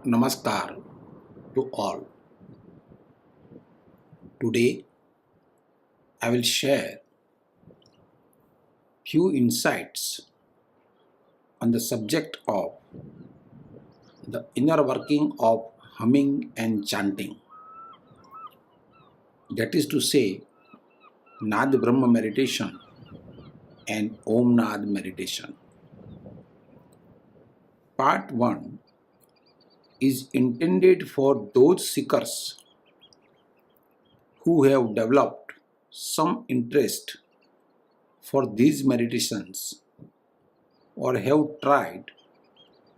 Namaskar to all. Today I will share few insights on the subject of the inner working of humming and chanting. That is to say, Naadbrahma meditation and Om Naad meditation. Part 1 is intended for those seekers who have developed some interest for these meditations or have tried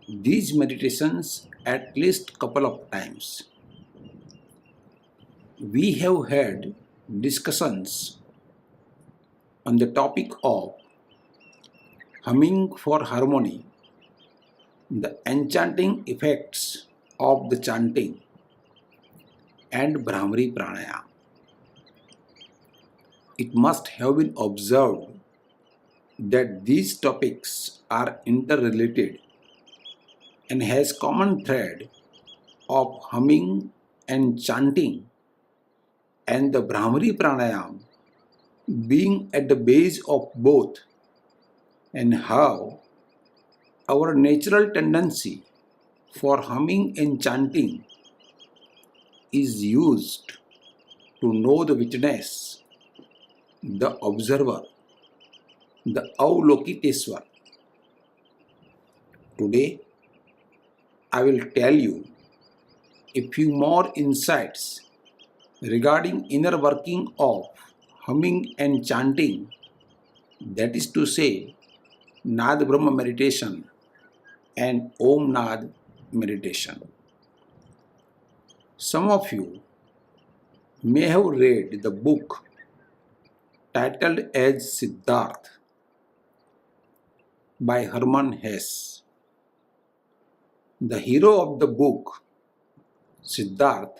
these meditations at least couple of times. We have had discussions on the topic of humming for harmony, the enchanting effects of the chanting, and Brahmari pranayama. It must have been observed that these topics are interrelated and has common thread of humming and chanting and the Brahmari pranayama being at the base of both, and how our natural tendency for humming and chanting is used to know the witness, the observer, the Avalokiteswar. Today, I will tell you a few more insights regarding inner working of humming and chanting, that is to say, Naadbrahma meditation and Om Naad meditation. Some of you may have read the book titled as Siddharth by Hermann Hesse. The hero of the book, Siddharth,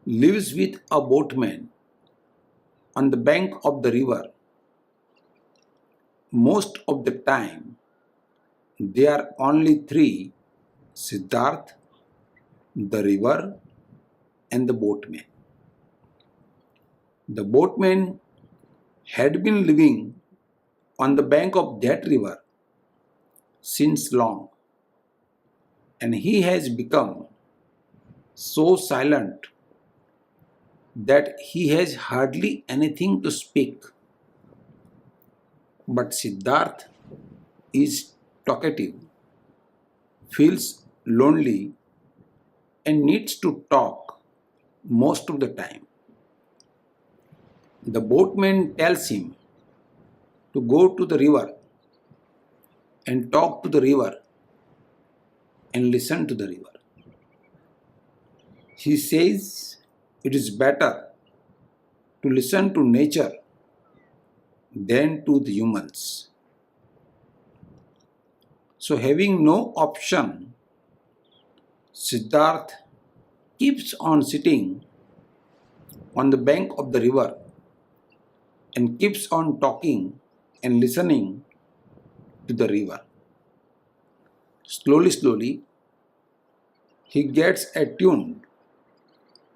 lives with a boatman on the bank of the river. Most of the time, there are only three: Siddharth, the river, and the boatman. The boatman had been living on the bank of that river since long, and he has become so silent that he has hardly anything to speak. But Siddharth is talkative, feels lonely, and needs to talk most of the time. The boatman tells him to go to the river and talk to the river and listen to the river. He says it is better to listen to nature than to the humans. So, having no option, Siddharth keeps on sitting on the bank of the river and keeps on talking and listening to the river. Slowly, he gets attuned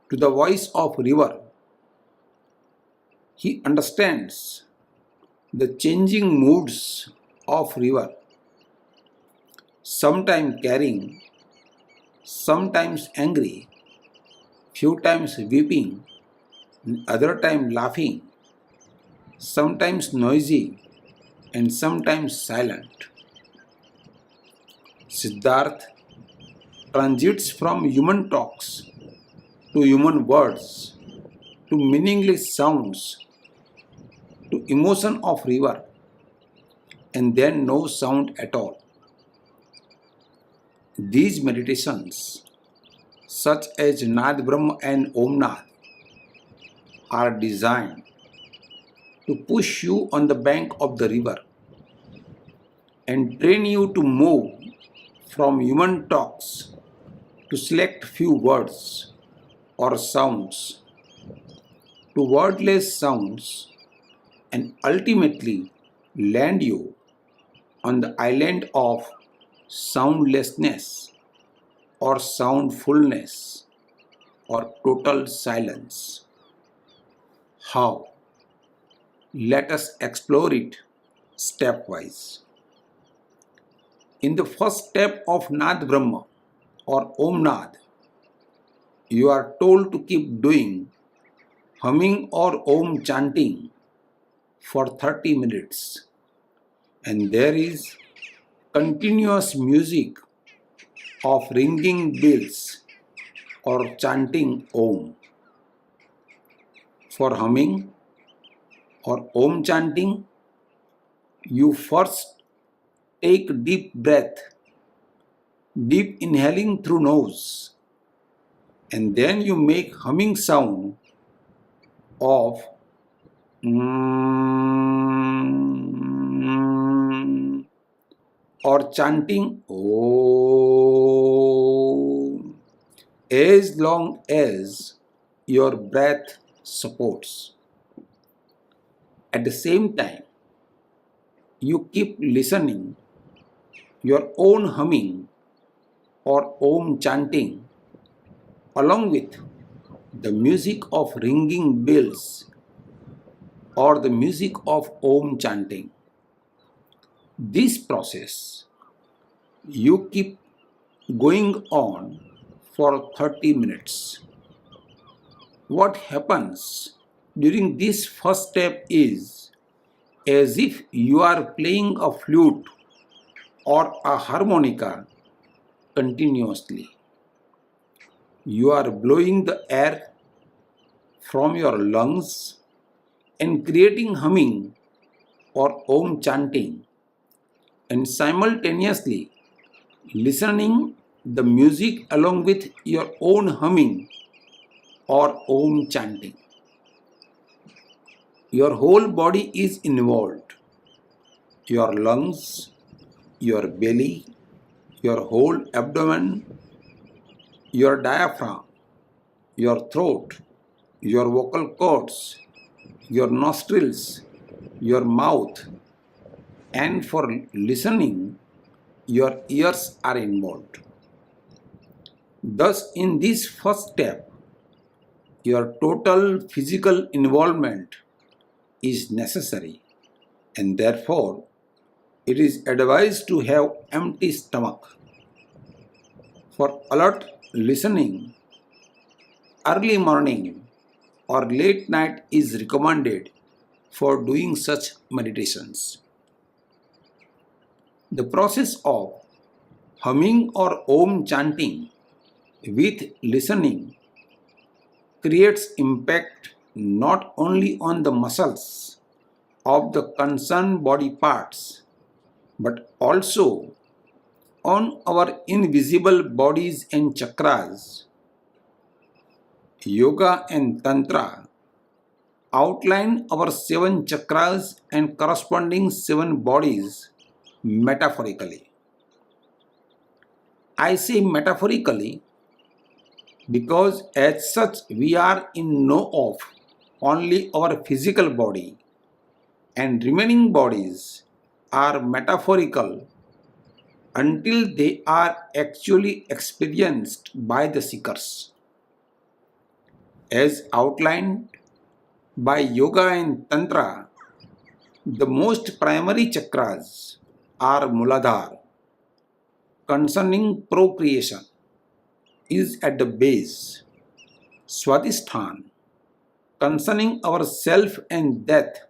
to the voice of river. He understands the changing moods of river, sometimes caring, sometimes angry, few times weeping, other time laughing, sometimes noisy, and sometimes silent. Siddharth transits from human talks to human words to meaningless sounds to emotion of river, and then no sound at all. These meditations, such as Naadbrahma and Om Naad, are designed to push you on the bank of the river and train you to move from human talks to select few words or sounds to wordless sounds, and ultimately land you on the island of soundlessness. or soundfulness or total silence. How? Let us explore it stepwise. In the first step of Naadbrahma or Om Naad, you are told to keep doing humming or Om chanting for 30 minutes. And there is continuous music of ringing bells or chanting Om. For humming or Om chanting, you first take deep breath, deep inhaling through nose, and then you make humming sound of or chanting Om as long as your breath supports. At the same time, you keep listening your own humming or Om chanting along with the music of ringing bells or the music of Om chanting. This process you keep going on for 30 minutes. What happens during this first step is as if you are playing a flute or a harmonica continuously. You are blowing the air from your lungs and creating humming or Om chanting, and simultaneously listening the music along with your own humming or Om chanting. Your whole body is involved. Your lungs, your belly, your whole abdomen, your diaphragm, your throat, your vocal cords, your nostrils, your mouth, and for listening, your ears are involved. Thus, in this first step, your total physical involvement is necessary, and therefore, it is advised to have empty stomach. For alert listening, early morning or late night is recommended for doing such meditations. The process of humming or Om chanting with listening creates impact not only on the muscles of the concerned body parts but also on our invisible bodies and chakras. Yoga and Tantra outline our 7 chakras and corresponding 7 bodies metaphorically. I say metaphorically because as such we are in know of only our physical body, and remaining bodies are metaphorical until they are actually experienced by the seekers. As outlined by Yoga and Tantra, the most primary chakras are Muladhara, concerning procreation, is at the base. Swadhisthana, concerning our self and death,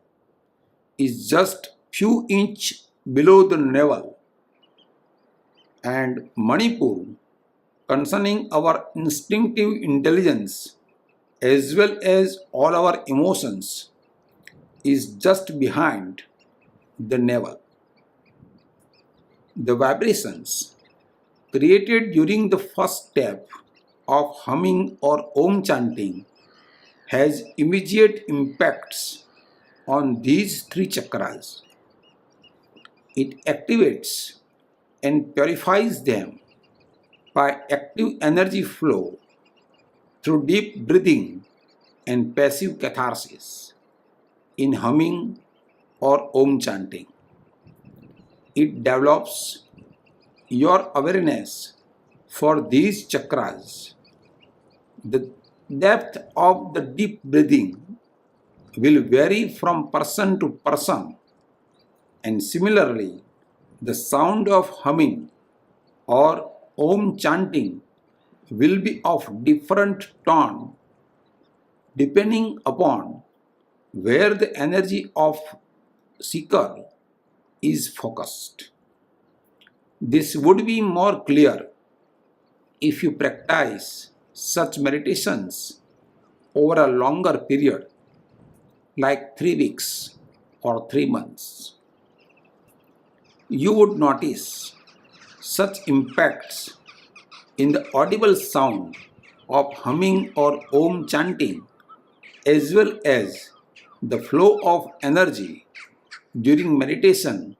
is just few inches below the navel. And Manipur, concerning our instinctive intelligence as well as all our emotions, is just behind the navel. The vibrations created during the first step of humming or Om chanting has immediate impacts on these 3 chakras. It activates and purifies them by active energy flow through deep breathing and passive catharsis in humming or Om chanting. It develops your awareness For these chakras, the depth of the deep breathing will vary from person to person, and similarly, the sound of humming or Om chanting will be of different tone depending upon where the energy of seeker is focused. This would be more clear if you practice such meditations over a longer period, like 3 weeks or 3 months. You would notice such impacts in the audible sound of humming or Om chanting, as well as the flow of energy during meditation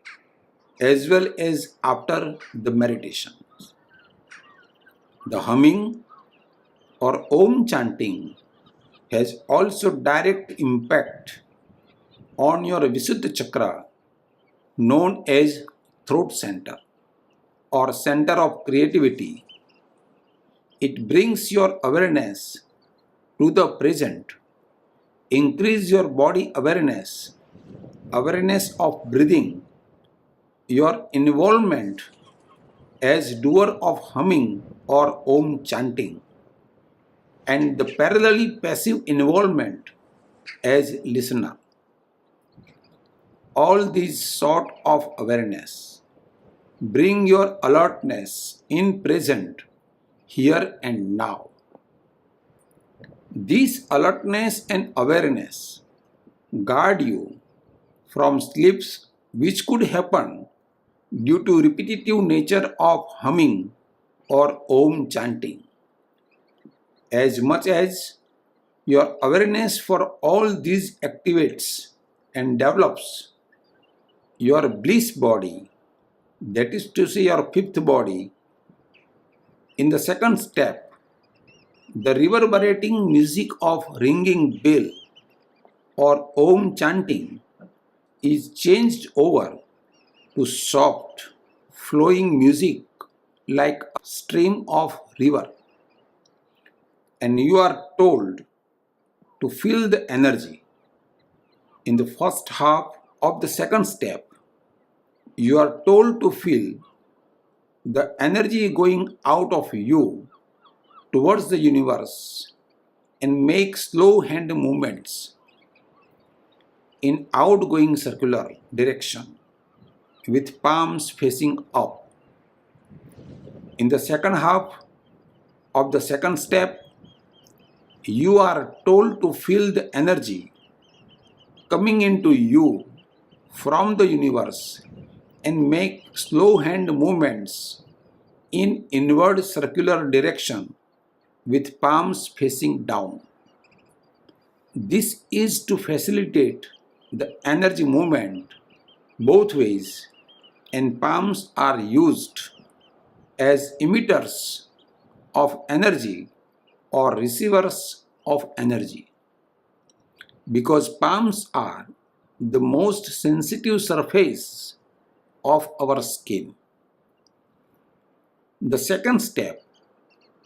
as well as after the meditation. The humming or Om chanting has also direct impact on your Visuddha chakra, known as throat center or center of creativity. It brings your awareness to the present, increase your body awareness, awareness of breathing, your involvement as doer of humming or Om chanting, and the parallelly passive involvement as listener. All these sort of awareness bring your alertness in present, here and now. This alertness and awareness guard you from slips which could happen due to repetitive nature of humming or Om chanting. As much as your awareness for all these activates and develops your bliss body, that is to say your fifth body, in the second step, the reverberating music of ringing bell or Om chanting is changed over to soft, flowing music like a stream of river. And you are told to feel the energy. In the first half of the second step, you are told to feel the energy going out of you towards the universe and make slow hand movements in outgoing circular direction with palms facing up. In the second half of the second step, you are told to feel the energy coming into you from the universe and make slow hand movements in inward circular direction with palms facing down. This is to facilitate the energy movement both ways, and palms are used as emitters of energy or receivers of energy. Because palms are the most sensitive surface of our skin. The second step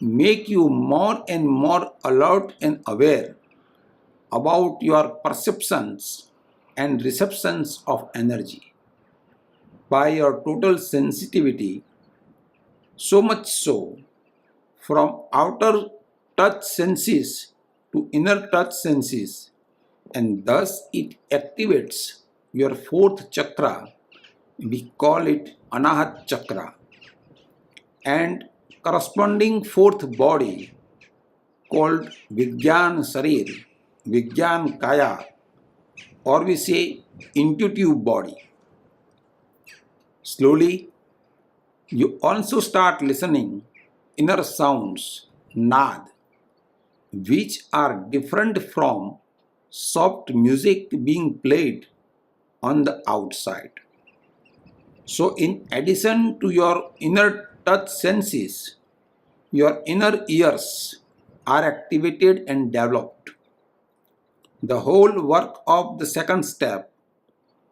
make you more and more alert and aware about your perceptions and receptions of energy by your total sensitivity, so much so from outer touch senses to inner touch senses, and thus it activates your fourth chakra. We call it Anahat chakra, and corresponding fourth body called Vigyan Sarir, Vigyan Kaya, or we say intuitive body. Slowly, you also start listening inner sounds, Naad, which are different from soft music being played on the outside. So, in addition to your inner touch senses, your inner ears are activated and developed. The whole work of the second step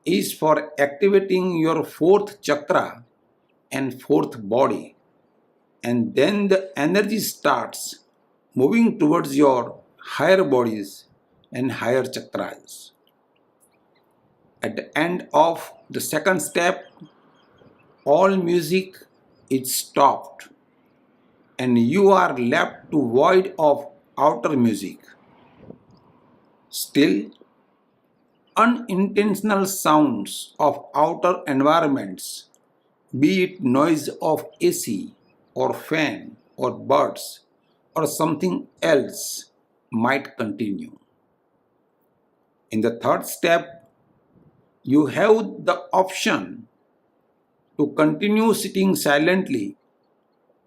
is for activating your fourth chakra and fourth body, and then the energy starts moving towards your higher bodies and higher chakras. At the end of the second step, all music is stopped and you are left to void of outer music. Still, unintentional sounds of outer environments, be it noise of AC or fan or birds or something else, might continue. In the third step, you have the option to continue sitting silently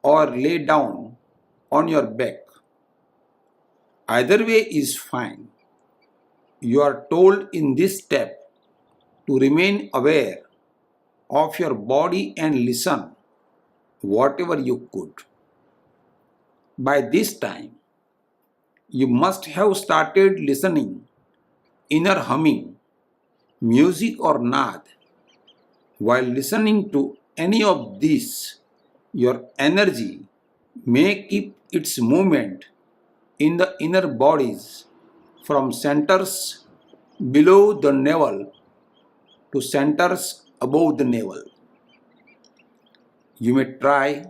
or lay down on your back. Either way is fine. You are told in this step to remain aware of your body and listen whatever you could. By this time, you must have started listening inner humming, music or naad. While listening to any of these, your energy may keep its movement in the inner bodies from centers below the navel to centers above the navel. You may try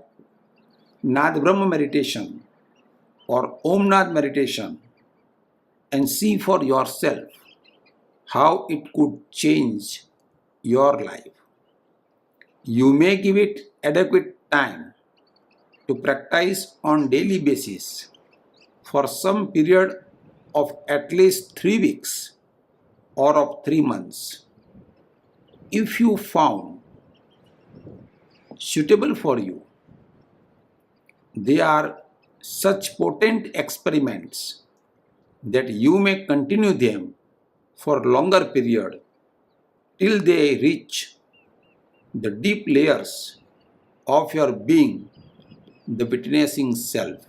Naadbrahma meditation or Om Naad meditation and see for yourself how it could change your life. You may give it adequate time to practice on daily basis for some period of at least 3 weeks or of 3 months. If you found suitable for you, they are such potent experiments that you may continue them for longer period till they reach the deep layers of your being, the witnessing self.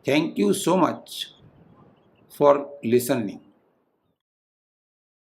Thank you so much for listening.